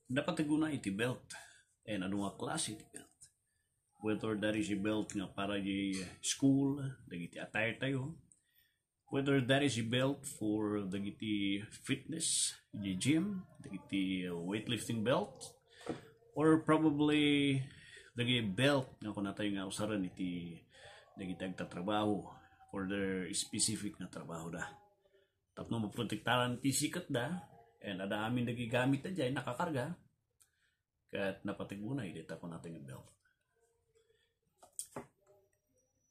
dapat guna iti belt. And ano nga klase iti belt? Whether that is a belt nga para di school, dagiti attire tayo. Whether that is a belt for dagiti fitness, di gym, dagiti weightlifting belt, or probably dagiti belt nga kung tayo nga usaran iti dagiti agtatrabaho for their specific na trabaho da. Tapno maprotektaran ti sikat da, and ada amin nagigamit na dyan, nakakarga, kat napatiguna, dita ko natin yung belt.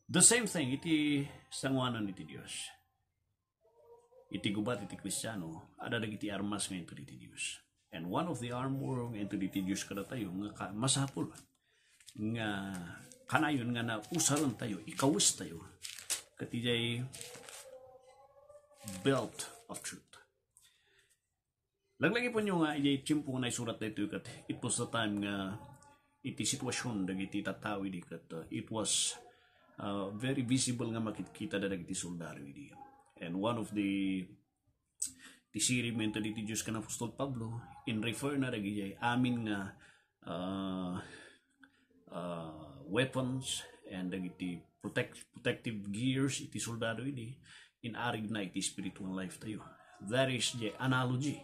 The same thing, iti sangwanan iti Diyos. Iti gubat, iti Kristiyano, ada dagiti armas nga ito iti Diyos. And one of the armor nga ito iti Diyos kada tayo, nga masapul, nga kanayon nga na usaran tayo, ikawis tayo, katijay belt of truth. Laglagi po nyo nga, iti po na isurat na ito, kat it was the time nga, iti sitwasyon, dagiti tatawi di, kat it was very visible nga makikita na dagiti soldado di. And one of the sirimento diti Diyos ka na Apostol Pablo, in refer na dagiti amin nga weapons and dagiti protective gears iti soldado di, in arig na iti spiritual life tayo. That is the analogy.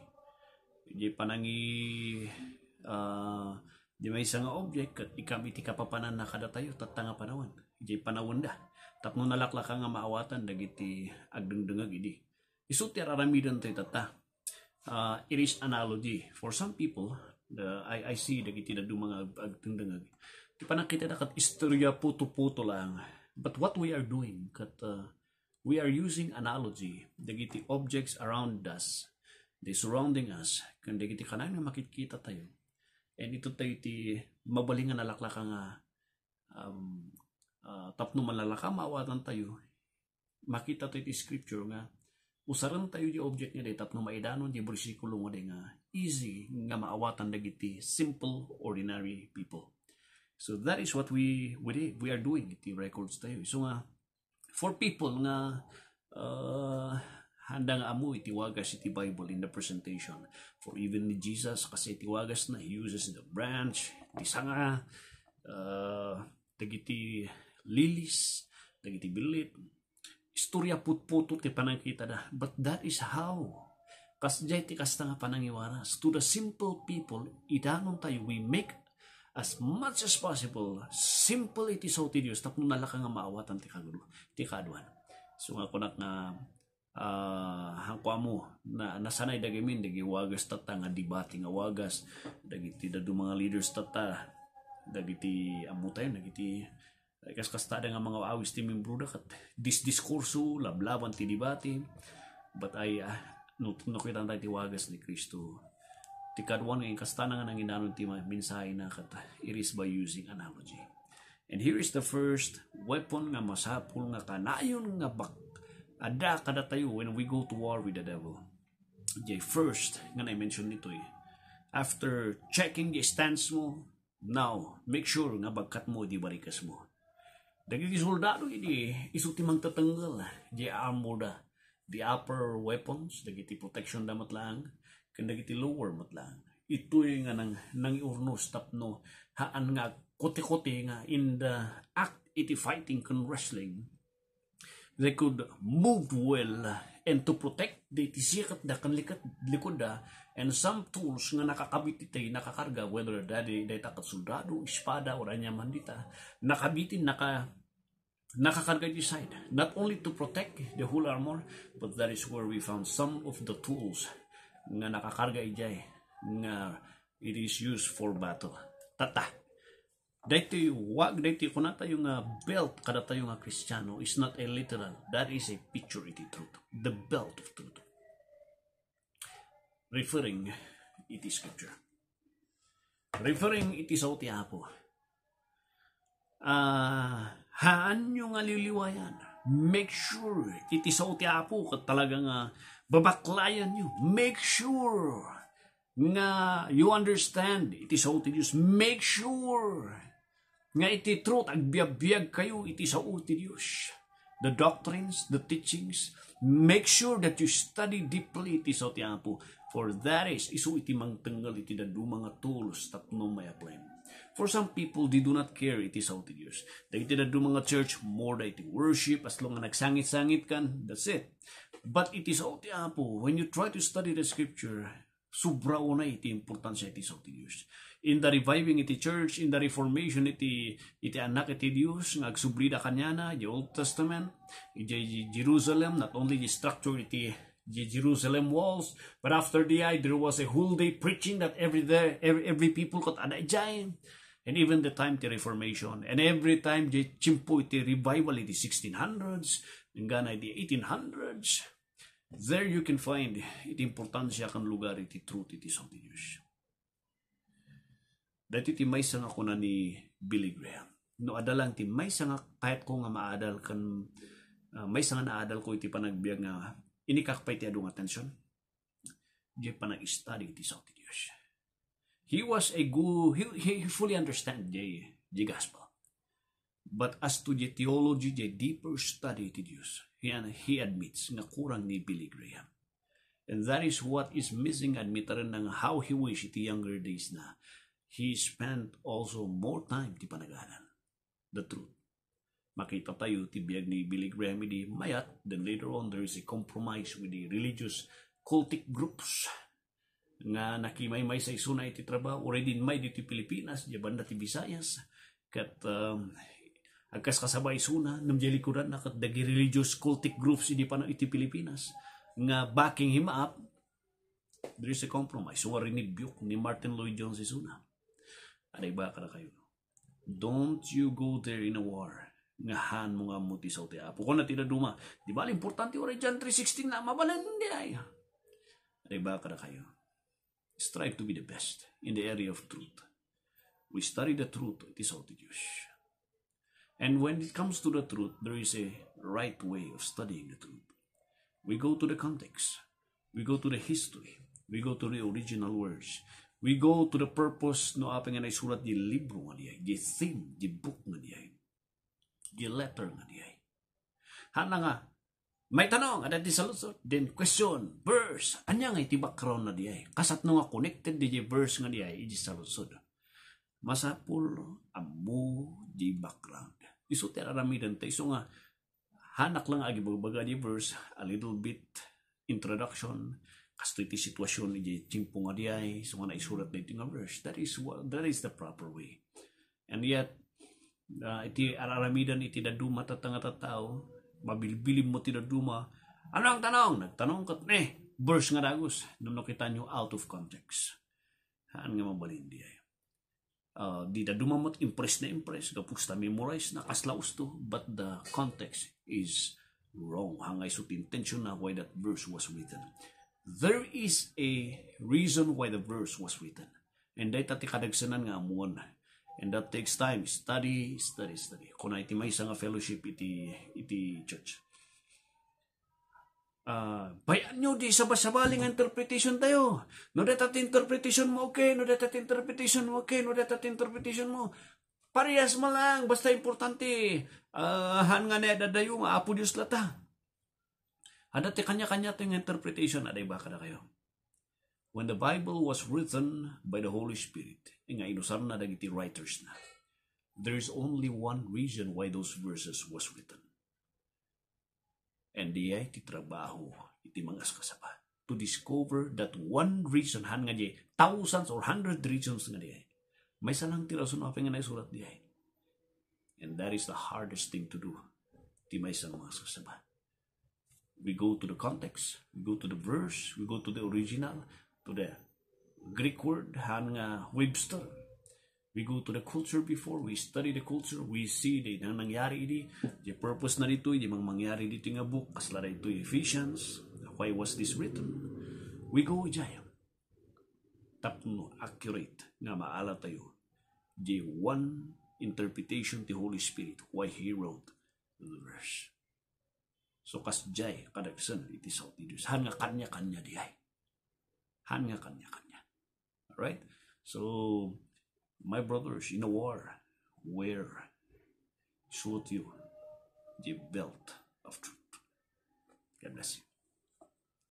Di panangi di may isang object kat ikam iti kapapanan na kada tayo tatanga panawan. Di panawon da. Tapno nalaklaka nga maawatan dagiti agdengdengag idi. Isuti aramidan tayo tata. It is analogy. For some people, I see dagiti na mga agdengdengag. Di panakita na kat istorya puto-puto lang. But what we are doing kat we are using analogy, dagiti objects around us, they surrounding us, kung dagiti kanan nga makikita tayo. And ito tayo iti mabalingan nalaklaka nga tapno malalaka maawatan tayo, makita tayo iti scripture nga usaran tayo di object nga di tapno maidanon di bersikulo nga di nga easy nga maawatan dagiti simple ordinary people. So that is what we are doing iti records tayo. So nga for people nga handa nga amo itiwagas iti Bible in the presentation. For even ni Jesus kasi itiwagas na, he uses the branch, iti sanga, dagiti lilis, dagiti bilit, istorya putputo ti panangkita da. But that is how kasjay ti kasta nga panangiwaras to the simple people, idanon tayo, we make as much as possible simple iti so ti Diyos tapno nalaka nga maawatan ti kaduan. So nga kunak na hangkwa mo na nasanay dagamin dagi wagas tata nga debate nga wagas dagiti dadu mga leaders tata dagiti amutay dagiti kasta nga mga awis ti membro da kat diskurso lablaban ti debate. But ay no kita tayo ti wagas ni Kristo ti kaduan nga kasta nga nang inanon ti mensahe na kat it is by using analogy. And here is the first weapon nga masapul nga kanayon nga ada kada tayo when we go to war with the devil. The first nga na-mention nito after checking the stance mo, now make sure nga bagkat mo di barikas mo. Dagiti soldado idi isuti mang tatanggal di armor da, the upper weapons dagiti protection da matlang ken dagiti lower matlang. Ito nga nang iurnos tapno haan nga kote-kote nga in the act iti fighting kon wrestling. They could move well and to protect the tisikat da kan likod da, and some tools nga nakakabit iti nakakarga whether dadi takat soldado, espada or anyaman dita nakabitin nakakarga di side, not only to protect the whole armor, but that is where we found some of the tools nga nakakarga ijay nga it is used for battle. Tata dati kuna tayo nga belt kada tayo nga Kristiyano is not a literal, that is a picture iti truth, the belt of truth, referring iti scripture, referring iti sa ti Apo. Haan nyo nga liliwayan, make sure iti sa ti Apo kat talaga nga babaklayan nyo, make sure nga you understand iti sa ti Diyos, make sure nga iti truth agbiag-biag kayo iti sa ti Diyos, the doctrines, the teachings, make sure that you study deeply iti sa ti Apo For that is, isu iti mangtenggal iti dadu mga tools tapno may apply. For some people, they do not care iti sao ti Diyos. Dahiti dadu mga church, more da iti worship, as long nga nagsangit-sangit kan, that's it. But iti sao ti Apo, when you try to study the scripture, sobra una iti importansya iti sao ti Diyos. In the reviving iti church, in the reformation iti anak iti Diyos, nga agsubrida kanyana, the Old Testament, iti Jerusalem, not only the structure iti the Jerusalem walls, but after the there was a whole day preaching that every people could anayjay. And even the time the Reformation, and every time the chimpo iti revival iti 1600s, ngana iti 1800s, there you can find iti importansya kan lugar iti truth iti sa Diyos. Dati ti may sanga ko na ni Billy Graham. No adalang ti may sanga kahit ko nga maadal kan may sanga naadal ko iti panagbiag nga inikakpay ti adong atensyon. Di pa nag-study iti sa Diyos. He was a good, he fully understand the gospel. But as to the theology, the deeper study iti Diyos, he admits nga kurang ni Billy Graham. And that is what is missing, admitaran ng how he wish iti younger days na he spent also more time ti panaganan. The truth. Makita tayo ti biyag ni Billy Graham di mayat, then later on there is a compromise with the religious cultic groups nga nakimay-may sa isuna iti trabaho already may dito Pilipinas, di banda ti Visayas kat agkas kasabay isuna namjelikuran na kat dagi religious cultic groups iti iti Pilipinas nga backing him up. There is a compromise. So rinibiyok ni Martin Lloyd Jones isuna. Aday ba kada kayo? Don't you go there in a war. Ngahan mo nga muti sa uti Apo. Kung na tinaduma, di ba importante oray John 3:16 na mabalan hindi ay. Aday ba kada kayo? Strive to be the best in the area of truth. We study the truth, it is all to Diyos. And when it comes to the truth, there is a right way of studying the truth. We go to the context. We go to the history. We go to the original words. We go to the purpose no apeng nga naisulat di libro nga diay, di theme, di book nga diay, di letter nga diay. Hana nga, may tanong, ada di salusot, then question, verse, anya nga iti background na diay. Kasat no nga connected di verse nga diay, iti salusot. Masapul, amu, di background. Iso ti aramidan tayo, iso nga, hanak lang agi baga di verse, a little bit introduction, kasto iti sitwasyon iti chimpo nga diay, so nga naisurat na iti nga verse. That is the proper way. And yet, iti araramidan iti daduma tatanga tao, mabilbilim mo ti daduma, ano ang tanong? Nagtanong kat, verse nga dagos, nung nakita nyo out of context. Haan nga mabalin diay. Di daduma mo't impress na impress, kapus ta memorize na kaslaus to, but the context is wrong. Hangay so intention na why that verse was written. There is a reason why the verse was written. And dahil tati kadagsanan nga amuan. And that takes time. Study. Kung na iti may isang fellowship iti church. Bayan nyo di sabasabaling interpretation tayo. No that interpretation mo okay. No that interpretation mo okay. No that interpretation mo. Parehas mo lang. Basta importante. Han nga na dadayo nga apo Diyos lata. Ada ti kanya-kanya ting interpretation, aday ba kada kayo? When the Bible was written by the Holy Spirit, nga inusar na dagiti writers na, there is only one reason why those verses was written. And di ay ti trabaho iti mangas kasaba to discover that one reason han nga di thousands or 100 reasons nga di ay. May salang tirason apa nga naisulat di ay. And that is the hardest thing to do. Ti may sang mangas kasaba. We go to the context, we go to the verse, we go to the original, to the Greek word, han nga Webster. We go to the culture before, we study the culture, we see the nangyari the purpose na dito, the mangyari dito nga book, kasla dito Ephesians, why was this written? We go jaya. Tapno accurate nga maala tayo. The one interpretation the Holy Spirit, why He wrote the verse. So kasjay kadagsan iti sa Diyos. Han nga kanya-kanya diay. Han nga kanya-kanya. Alright? So, my brothers, in a war, wear, shoot you the belt of truth. God bless you.